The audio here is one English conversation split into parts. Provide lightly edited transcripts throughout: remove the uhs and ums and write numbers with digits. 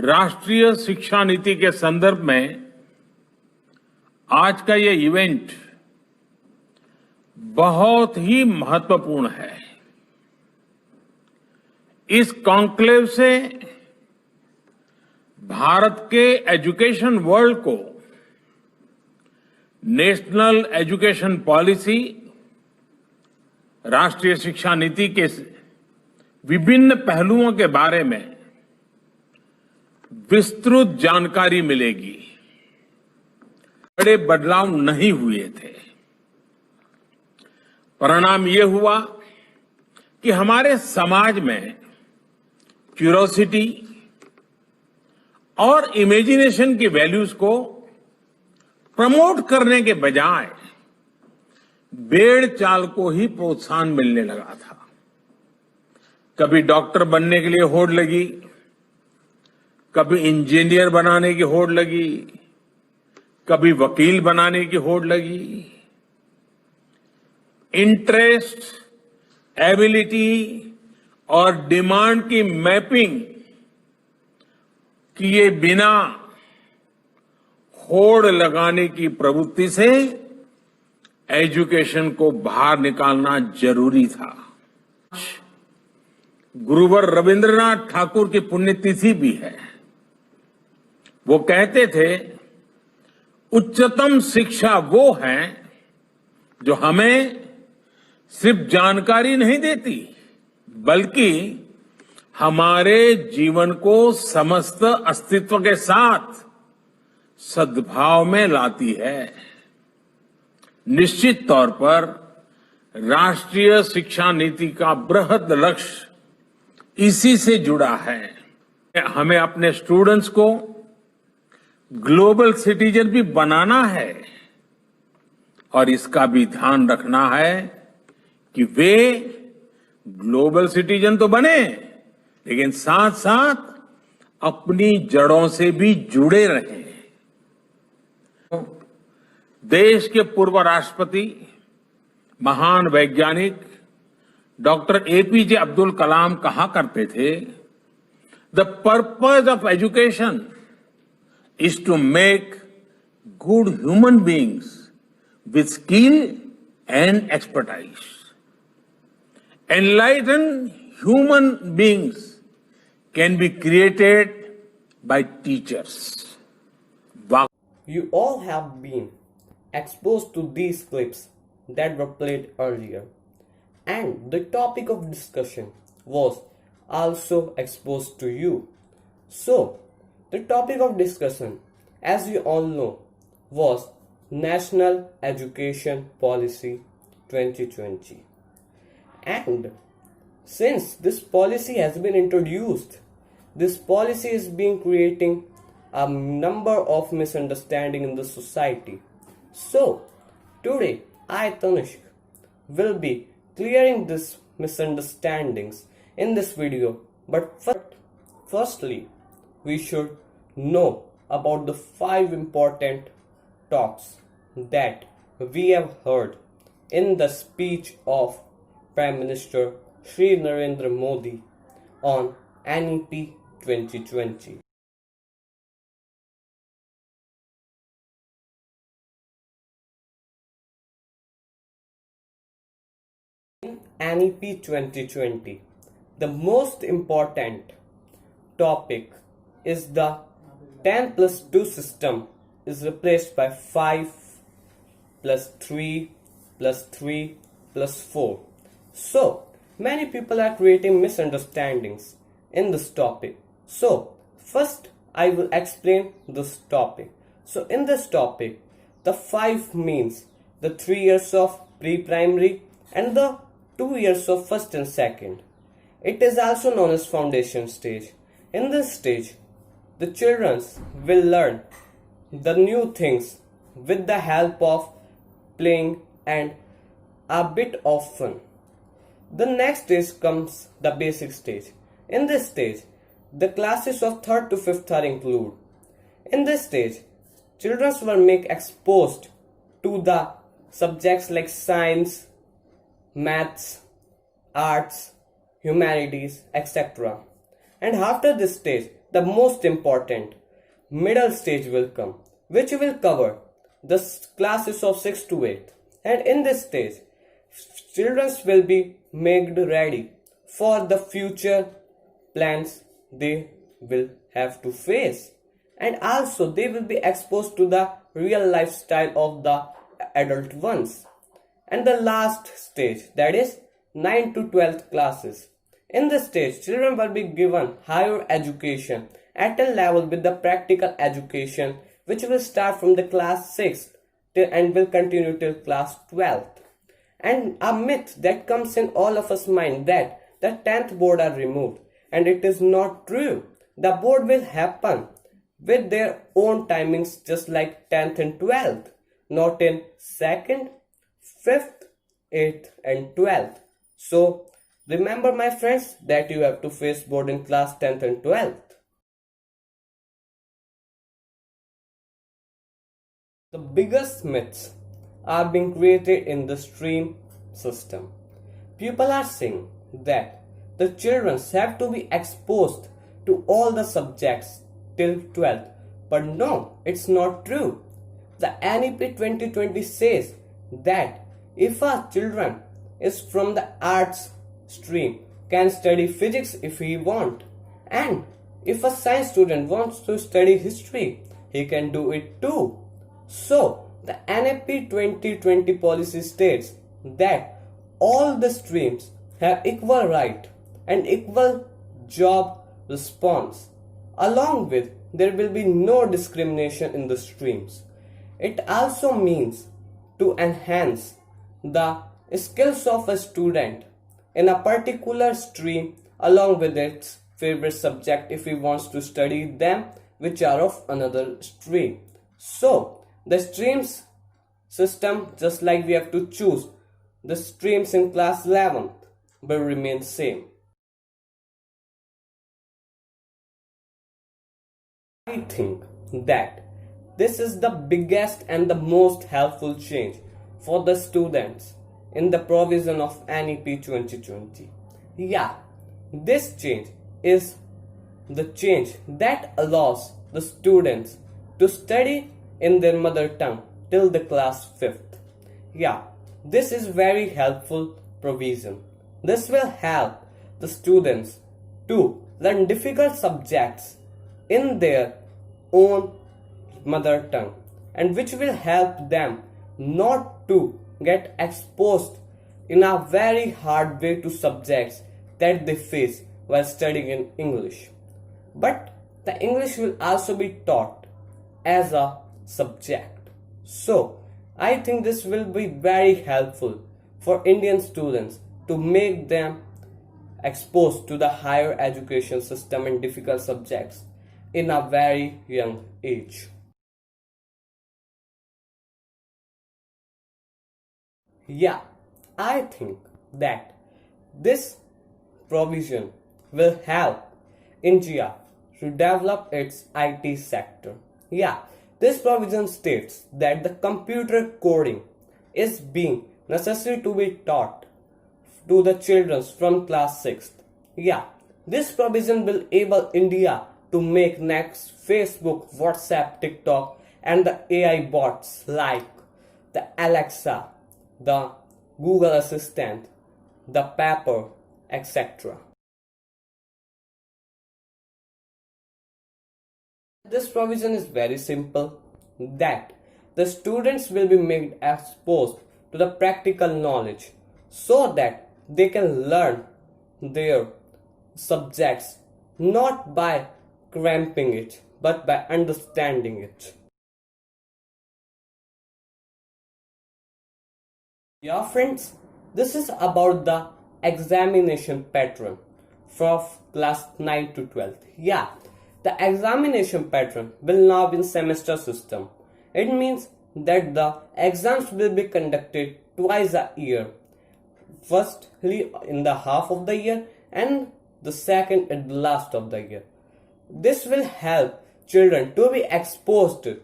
राष्ट्रीय शिक्षा नीति के संदर्भ में आज का ये इवेंट बहुत ही महत्वपूर्ण है। इस कॉन्क्लेव से भारत के एजुकेशन वर्ल्ड को नेशनल एजुकेशन पॉलिसी, राष्ट्रीय शिक्षा नीति के विभिन्न पहलुओं के बारे में विस्तृत जानकारी मिलेगी। बड़े बदलाव नहीं हुए थे। परिणाम ये हुआ कि हमारे समाज में क्यूरोसिटी और इमेजिनेशन की वैल्यूज को प्रमोट करने के बजाय भेड़ चाल को ही प्रोत्साहन मिलने लगा था। कभी डॉक्टर बनने के लिए होड़ लगी, कभी इंजीनियर बनाने की होड़ लगी, कभी वकील बनाने की होड़ लगी। इंटरेस्ट, एबिलिटी और डिमांड की मैपिंग किए बिना होड़ लगाने की प्रवृत्ति से एजुकेशन को बाहर निकालना जरूरी था। गुरुवर रविंद्रनाथ ठाकुर की पुण्यतिथि भी है। वो कहते थे, उच्चतम शिक्षा वो है जो हमें सिर्फ जानकारी नहीं देती, बल्कि हमारे जीवन को समस्त अस्तित्व के साथ सद्भाव में लाती है। निश्चित तौर पर राष्ट्रीय शिक्षा नीति का बृहद लक्ष्य इसी से जुड़ा है। हमें अपने स्टूडेंट्स को ग्लोबल सिटीजन भी बनाना है और इसका भी ध्यान रखना है कि वे ग्लोबल सिटीजन तो बने, लेकिन साथ साथ अपनी जड़ों से भी जुड़े रहें। देश के पूर्व राष्ट्रपति, महान वैज्ञानिक डॉक्टर एपीजे अब्दुल कलाम कहा करते थे, the purpose of education is to make good human beings with skill and expertise. Enlightened human beings can be created by teachers. You all have been exposed to these clips that were played earlier, and the topic of discussion was also exposed to you. So, the topic of discussion, as you all know, was National Education Policy 2020. And since this policy has been introduced, this policy is being creating a number of misunderstandings in the society. So, today I, Tanishq, will be clearing these misunderstandings in this video. But firstly, we should know about the 5 important talks that we have heard in the speech of Prime Minister Shri Narendra Modi on NEP 2020. In NEP 2020, the most important topic is the 10 plus 2 system is replaced by 5 plus 3 plus 3 plus 4. So, many people are creating misunderstandings in this topic. So, first I will explain this topic. So, in this topic, the 5 means the 3 years of pre-primary and the 2 years of first and second. It is also known as foundation stage. In this stage, the children will learn the new things with the help of playing and a bit of fun. The next stage comes the basic stage. In this stage, the classes of 3rd to 5th are included. In this stage, children will make exposed to the subjects like science, maths, arts, humanities, etc. And after this stage, the most important middle stage will come, which will cover the classes of 6 to 8. And in this stage, children will be made ready for the future plans they will have to face. And also they will be exposed to the real lifestyle of the adult ones. And the last stage, that is 9 to 12th classes. In this stage, children will be given higher education at a level with the practical education, which will start from the class 6th and will continue till class 12th. And a myth that comes in all of us mind that the 10th board are removed, and it is not true. The board will happen with their own timings, just like 10th and 12th, not in 2nd, 5th, 8th and 12th. So remember, my friends, that you have to face board in class 10th and 12th. The biggest myths are being created in the stream system. People are saying that the children have to be exposed to all the subjects till 12th. But no, it's not true. The NEP 2020 says that if a children is from the arts stream, can study physics if he want, and if a science student wants to study history, he can do it too. So the NEP 2020 policy states that all the streams have equal right and equal job response. Along with, there will be no discrimination in the streams. It also means to enhance the skills of a student in a particular stream along with its favorite subject if he wants to study them which are of another stream. So the streams system, just like we have to choose the streams in class 11th, will remain same. I think that this is the biggest and the most helpful change for the students in the provision of NEP 2020. Yeah, this change is the change that allows the students to study in their mother tongue till the class 5th. Yeah, this is very helpful provision. This will help the students to learn difficult subjects in their own mother tongue, and which will help them not to get exposed in a very hard way to subjects that they face while studying in English. But the English will also be taught as a subject. So I think this will be very helpful for Indian students to make them exposed to the higher education system and difficult subjects in a very young age. Yeah, I think that this provision will help India to develop its IT sector. Yeah, this provision states that the computer coding is being necessary to be taught to the children from class 6th. Yeah, this provision will enable India to make next Facebook, WhatsApp, TikTok and the AI bots like the Alexa, the Google Assistant, the Pepper, etc. This provision is very simple, that the students will be made exposed to the practical knowledge so that they can learn their subjects not by cramping it but by understanding it. Yeah friends, this is about the examination pattern from class 9 to 12th. Yeah, the examination pattern will now be in semester system. It means that the exams will be conducted twice a year. Firstly in the half of the year and the second at the last of the year. This will help children to be exposed to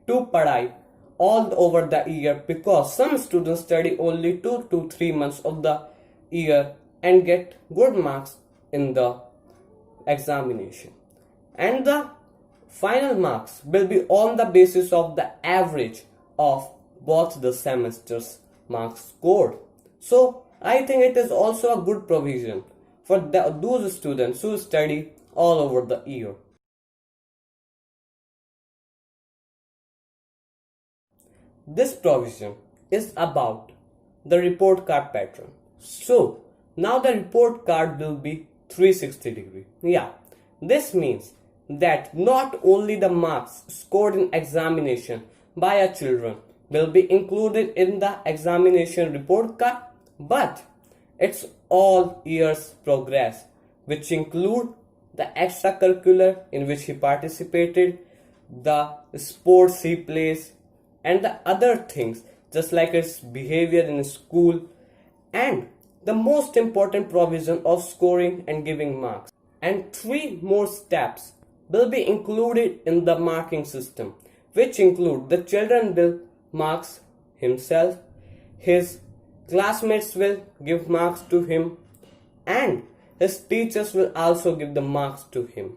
padai all over the year, because some students study only 2 to 3 months of the year and get good marks in the examination. and the final marks will be on the basis of the average of both the semesters marks scored. So I think it is also a good provision for those students who study all over the year. This provision is about the report card pattern. So now the report card will be 360-degree. Yeah, this means that not only the marks scored in examination by a children will be included in the examination report card, but it's all years progress, which include the extracurricular in which he participated, the sports he plays, and the other things just like his behavior in school, and the most important provision of scoring and giving marks. And 3 more steps will be included in the marking system, which include the children will marks himself, his classmates will give marks to him, and his teachers will also give the marks to him.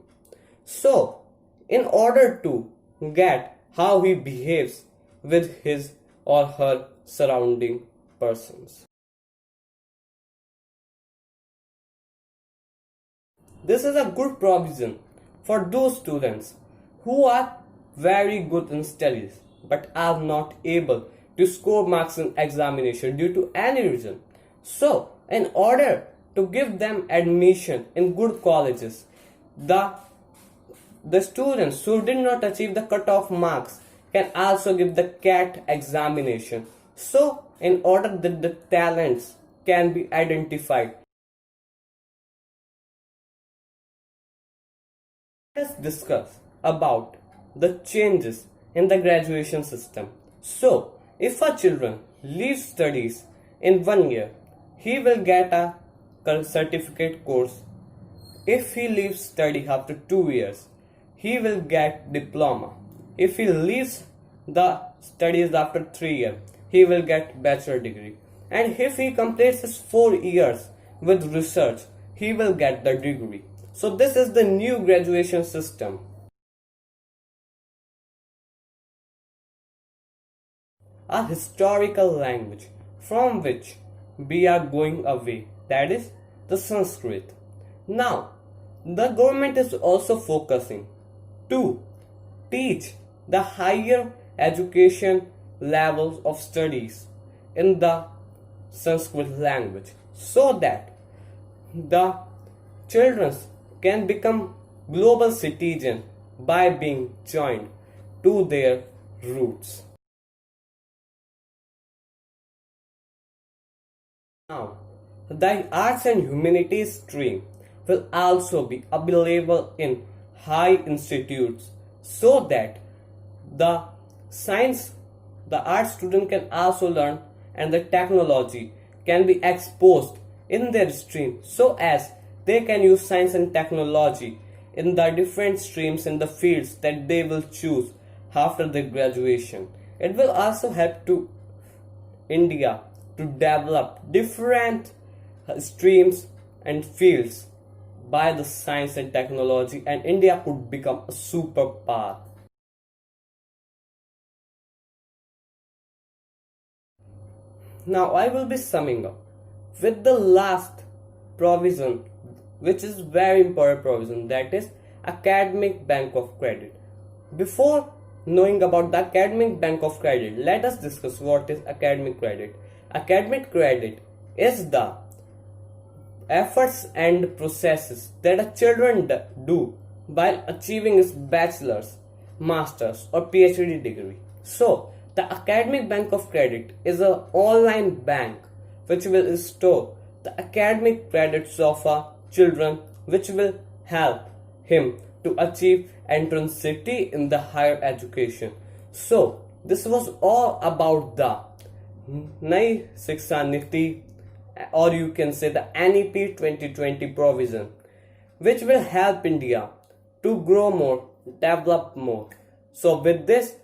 So, in order to get how he behaves with his or her surrounding persons. This is a good provision for those students who are very good in studies but are not able to score marks in examination due to any reason. So, in order to give them admission in good colleges, the students who did not achieve the cutoff marks can also give the CAT examination. So, in order that the talents can be identified. Let us discuss about the changes in the graduation system. So, if a children leaves studies in 1 year, he will get a certificate course. If he leaves study after 2 years, he will get diploma. If he leaves the studies after 3 years, he will get bachelor degree. And if he completes his 4 years with research, he will get the degree. So this is the new graduation system. A historical language from which we are going away, that is the Sanskrit. Now, the government is also focusing to teach the higher education levels of studies in the Sanskrit language so that the children can become global citizens by being joined to their roots. Now, the arts and humanities stream will also be available in high institutes so that the science, the art student can also learn and the technology can be exposed in their stream so as they can use science and technology in the different streams in the fields that they will choose after their graduation. It will also help to India to develop different streams and fields by the science and technology, and India could become a superpower. Now I will be summing up with the last provision, which is very important provision, that is academic bank of credit. Before knowing about the academic bank of credit, let us discuss what is academic credit. Academic credit is the efforts and processes that a children do while achieving his bachelor's, master's or PhD degree. So the academic bank of credit is an online bank which will store the academic credits of a children, which will help him to achieve entrance in the higher education. So this was all about the SIKSHA NITI, or you can say the NEP 2020 provision, which will help India to grow more, develop more. So with this,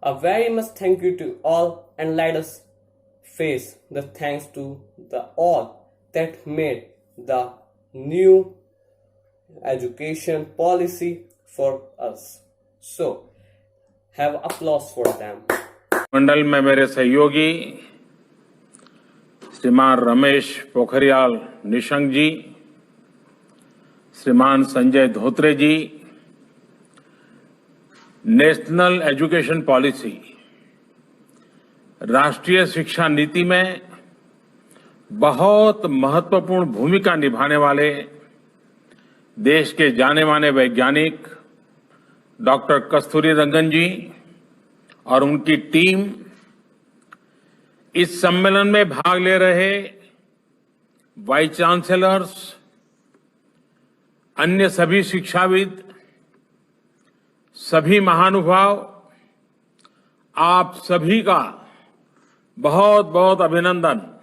a very much thank you to all, and let us face the thanks to the all that made the new education policy for us. So, have applause for them. मंडल में मेरे सहयोगी श्रीमान रमेश पोखरियाल निशंक जी, श्रीमान संजय धोत्रे जी, national education policy, राष्ट्रीय शिक्षा नीति में बहुत महत्वपूर्ण भूमिका निभाने वाले देश के जाने माने वैज्ञानिक डॉक्टर कस्तूरी रंगन जी और उनकी टीम, इस सम्मेलन में भाग ले रहे वाइस चांसलर्स, अन्य सभी शिक्षाविद, सभी महानुभाव, आप सभी का बहुत बहुत अभिनंदन।